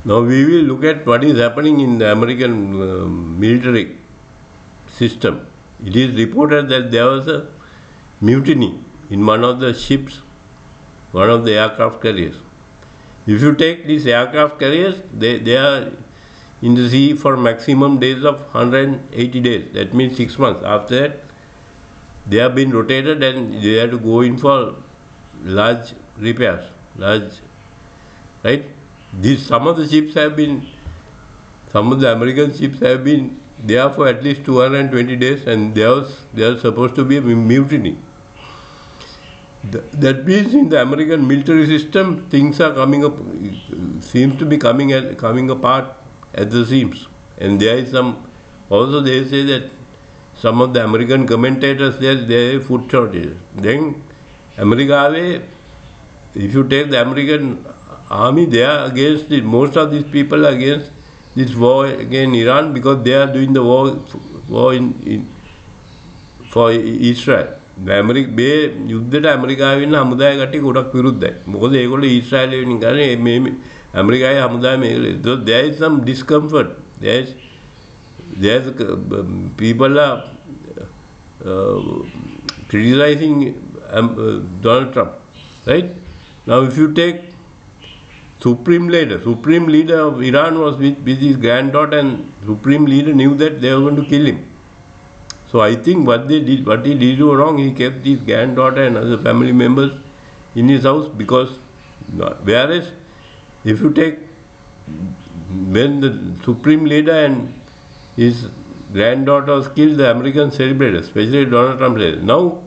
Now we will look at what is happening in the American military system. It is reported that there was a mutiny in one of the ships, one of the aircraft carriers. If you take these aircraft carriers, they are in the sea for maximum days of 180 days. That means 6 months. After that, they have been rotated and they have to go in for large repairs, right? Some of the American ships have been there for at least 220 days, and there are supposed to be a mutiny. That means in the American military system, things are seems to be coming apart at the seams. And there is also they say that some of the American commentators there are food shortage. Then America, if you take the American army, they are against it. Most of these people are against this war against Iran because they are doing the war for Israel. මේ යුද්ධයට ඇමරිකාවේ ඉන්න හමුදාය කට්ටිය ගොඩක් විරුද්ධයි. මොකද ඒගොල්ලෝ ඊශ්‍රායලයේ වෙනින් කරන්නේ මේ ඇමරිකාවේ හමුදාය මේක. So there is some discomfort. There's people are criticizing Donald Trump, right? Now if you take supreme leader of Iran was with his granddaughter, and supreme leader knew that they were going to kill him. So I think what he did wrong, he kept his granddaughter and other family members in his house, because whereas if you take when the supreme leader and his granddaughter was killed, the Americans celebrated, especially Donald Trump. Now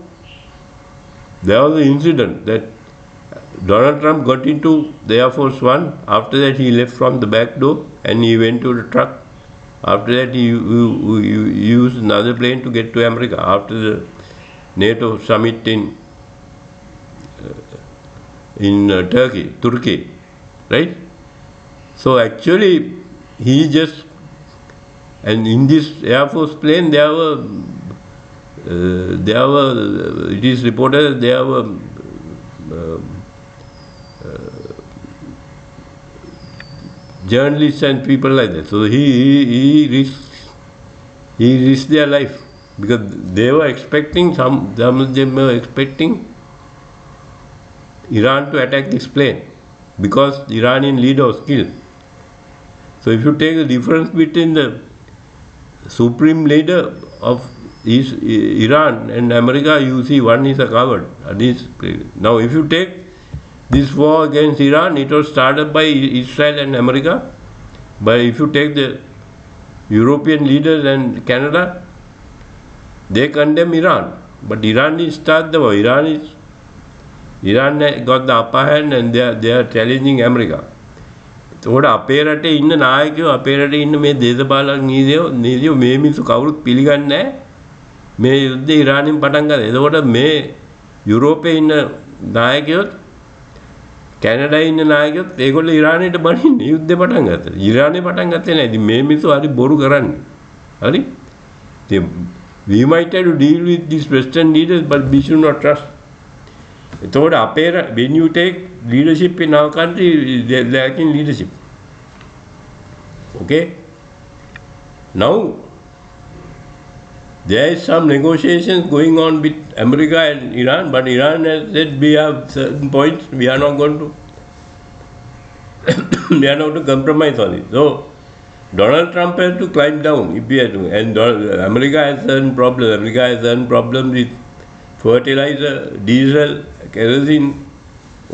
there was an incident that Donald Trump got into the Air Force One. After that he left from the back door and he went to the truck. After that, he used another plane to get to America after the NATO summit in Turkey, right? So actually, and in this Air Force plane, it is reported that there were journalists and people like that. So he risked their life because they were expecting, some of them were expecting Iran to attack this plane because the Iranian leader was killed. So if you take the difference between the supreme leader of Iran and America, you see one is a coward. Now if you take this war against Iran, it was started by Israel and America. But if you take the European leaders and Canada, they condemn Iran. But Iran didn't start the war. Iran got the upper hand and they are challenging America. So අපේ රටේ ඉන්න නායකයෝ, අපේ රටේ ඉන්න මේ දේශපාලන නීතියෝ මේ මිනිස්සු කවුරුත් පිළිගන්නේ නැහැ. මේ යුද්ධය ඉරානෙන් පටන් ගත්තා. එතකොට මේ යුරෝපයේ ඉන්න නායකයෝත් කැනඩාවේ ඉන්න නායකයෝත් ඒගොල්ලෝ ඉරානයට බනින්නේ යුද්ධේ පටන් ගත්තා. ඉරානේ පටන් ගත්තේ නැහැ. ඉතින් මේ මිනිස්සු හරි බොරු කරන්නේ. හරි? ඉතින් we might have to deal with these Western leaders, but we should not trust. එතකොට අපේ when you take leadership in our country, they are lacking leadership. Okay? Now, there is some negotiations going on with America and Iran, but Iran has said we have certain points, we are not going to we are not going to compromise on it. So Donald Trump has to climb down if he has to, and America has certain problems. America has certain problems with fertilizer, diesel, kerosene,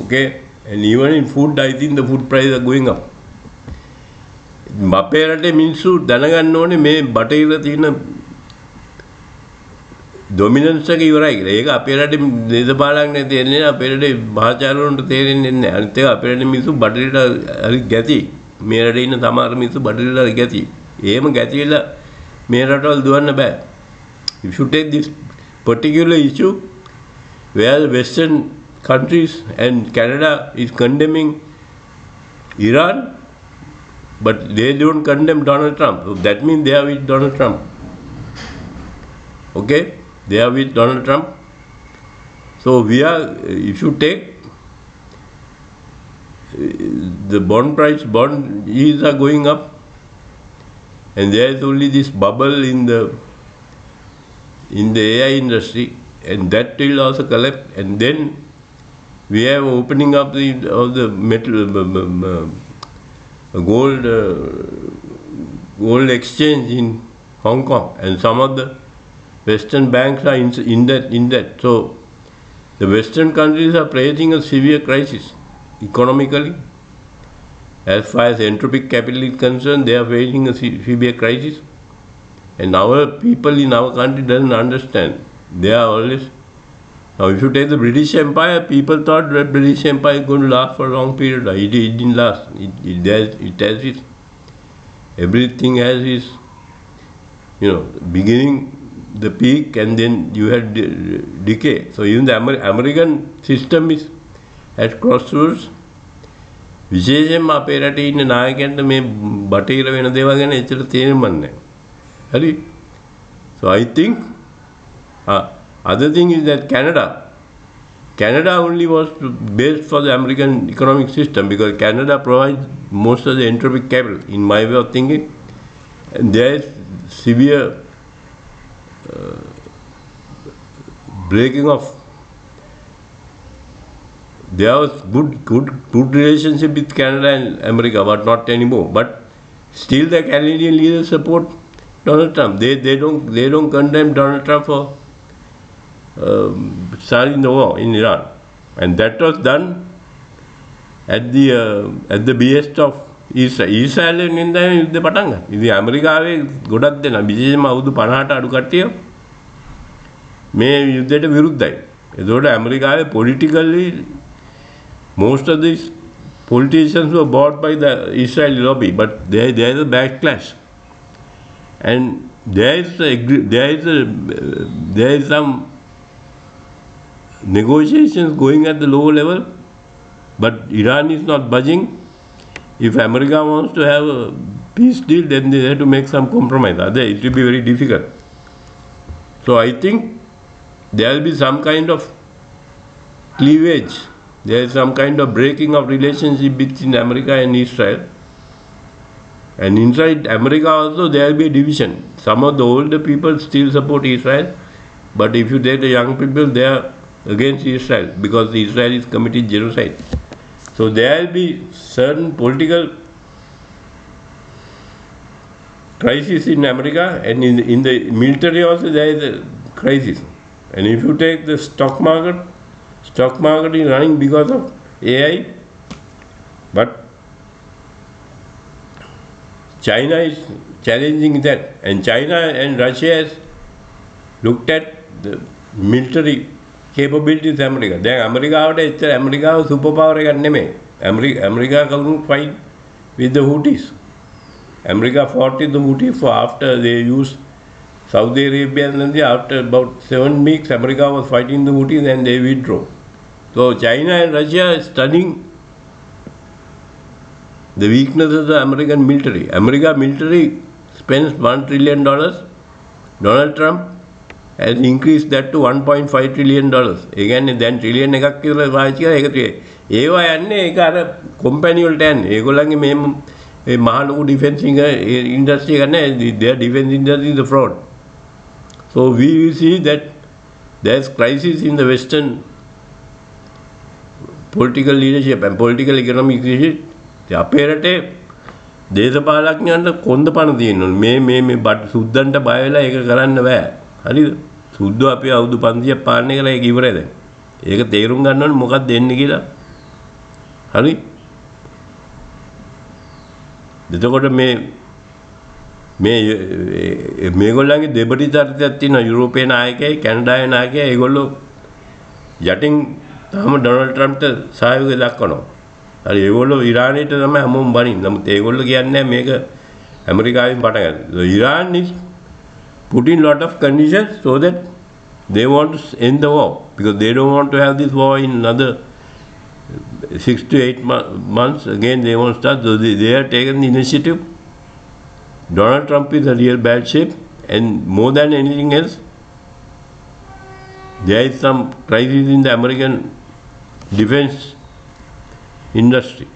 okay, and even in food, I think the food prices are going up. අපේ රටේ මිනිස්සු දැනගන්න ඕනේ මේ බටහිර තියෙන dominance එක ඉවරයි කියලා. ඒක අපේ රටේ දේශපාලනඥයන්ට තේරෙන්නේ නැහැ, අපේ රටේ මහාචාර්යවරුන්ට තේරෙන්නේ නැහැ. අනිත් එක අපේ රටේ මිනිස්සු බටහිරට හරි ගැති. මේ රටේ ඉන්න සමහර මිනිස්සු බටහිරට හරි ගැති. එහෙම ගැතිලා මේ රටවල් දුවන්න බෑ. If you take this particular issue where the Western countries and Canada is condemning Iran, but they don't condemn Donald Trump. So that means they are with Donald Trump. Okay? They are with Donald Trump. So if you take the bond yields are going up, and there is only this bubble in the AI industry, and that will also collapse. And then we have opening up of the metal gold exchange in Hong Kong, and some of the Western banks are in that. So the Western countries are facing a severe crisis economically. As far as entropic capital is concerned, they are facing a severe crisis, and our people in our country doesn't understand. They are always. Now, if you take the British Empire, people thought that British Empire is going to last for a long period. It didn't last. It has its, everything has its, beginning, the peak, and then you had decay. So even the American system is at crossroads. විශේෂයෙන්ම අපේ රටේ ඉන්න නායකයන්ට මේ බටහිර වෙන දේවල් ගැන එච්චර තේරුම්වත් නැහැ. හරි? So I think other thing is that Canada only was based for the American economic system, because Canada provides most of the entropic capital, in my way of thinking, and there is severe breaking off. There was good relationship with Canada and America, but not anymore. But still, the Canadian leaders support Donald Trump. They don't condemn Donald Trump for starting the war in Iran, and that was done at the behest of Israel in the යුද්ධ පටන් ගන්න. ඉතින් ඇමරිකාවේ ගොඩක් දෙනා විශේෂයෙන්ම අවුරුදු 50ට අඩු කට්ටිය මේ යුද්ධයට විරුද්ධයි. ඒතකොට ඇමරිකාවේ politically most of these politicians were bought by the Israeli lobby, but there is a backlash, and there is some negotiations going at the lower level, but Iran is not budging. If America wants to have a peace deal, then they have to make some compromise. Otherwise, it will be very difficult. So I think there will be some kind of cleavage. There is some kind of breaking of relationship between America and Israel. And inside America also there will be a division. Some of the older people still support Israel, but if you take the young people, they are against Israel because Israel is committing genocide. So there will be certain political crisis in America, and in the military also there is a crisis. And if you take the stock market is running because of AI, but China is challenging that, and China and Russia has looked at the military capabilities of America. දැන් ඇමරිකාවට එච්චර ඇමරිකාව super power එකක් නෙමෙයි. America couldn't fight with the Houthis. America fought with the Houthis for after they used Saudi Arabia, and then after about 7 weeks America was fighting the Houthis and they withdrew. So China and Russia are studying the weaknesses of the American military. America military spends $1 trillion. Donald Trump has increased that to $1.5 trillion. ඒ කියන්නේ දැන් trillion එකක් කියලා වාචික ඒක ඒවා යන්නේ ඒක අර company වලට යන්නේ. ඒගොල්ලන්ගේ මේ මහා ලොකු ඩිෆෙන්ස් ඉන්ඩස්ට්‍රි එක නැහැ. their defense industry is a fraud. So we will see that there is crisis in the Western political leadership and political economic leadership. අපේ රටේ දේශපාලඥයන්ට කොන්ද පණ තියෙනවා. මේ බඩ සුද්දන්ට බය වෙලා ඒක කරන්න බෑ. හරිද? සුද්දෝ අපි අවුරුදු 500ක් පාලනය කරලා ඒක ඉවරයි දැන්. ඒක තේරුම් ගන්න ඕනේ මොකක්ද එන්නේ කියලා. හරි? එතකොට මේගොල්ලන්ගේ දෙබඩි චරිතයක් තියෙනවා. යුරෝපයේ නායකයයි කැනඩාවේ නායකයයි ඒගොල්ලෝ යටින් තාම ඩොනල්ඩ් ට්‍රම්ප්ට සහයෝගය දක්වනවා. හරි ඒගොල්ලෝ ඉරානයට තමයි හැමෝම බනින්නේ. නමුත් ඒගොල්ලෝ කියන්නේ මේක ඇමරිකාවෙන් පටන් ගන්න. So Iran is putting lot of conditions so that they want to end the war, because they don't want to have this war in another 6 to 8 months. Again they want to start. So they have taken the initiative. Donald Trump is a real bad shape, and more than anything else, there is some crisis in the American defense industry.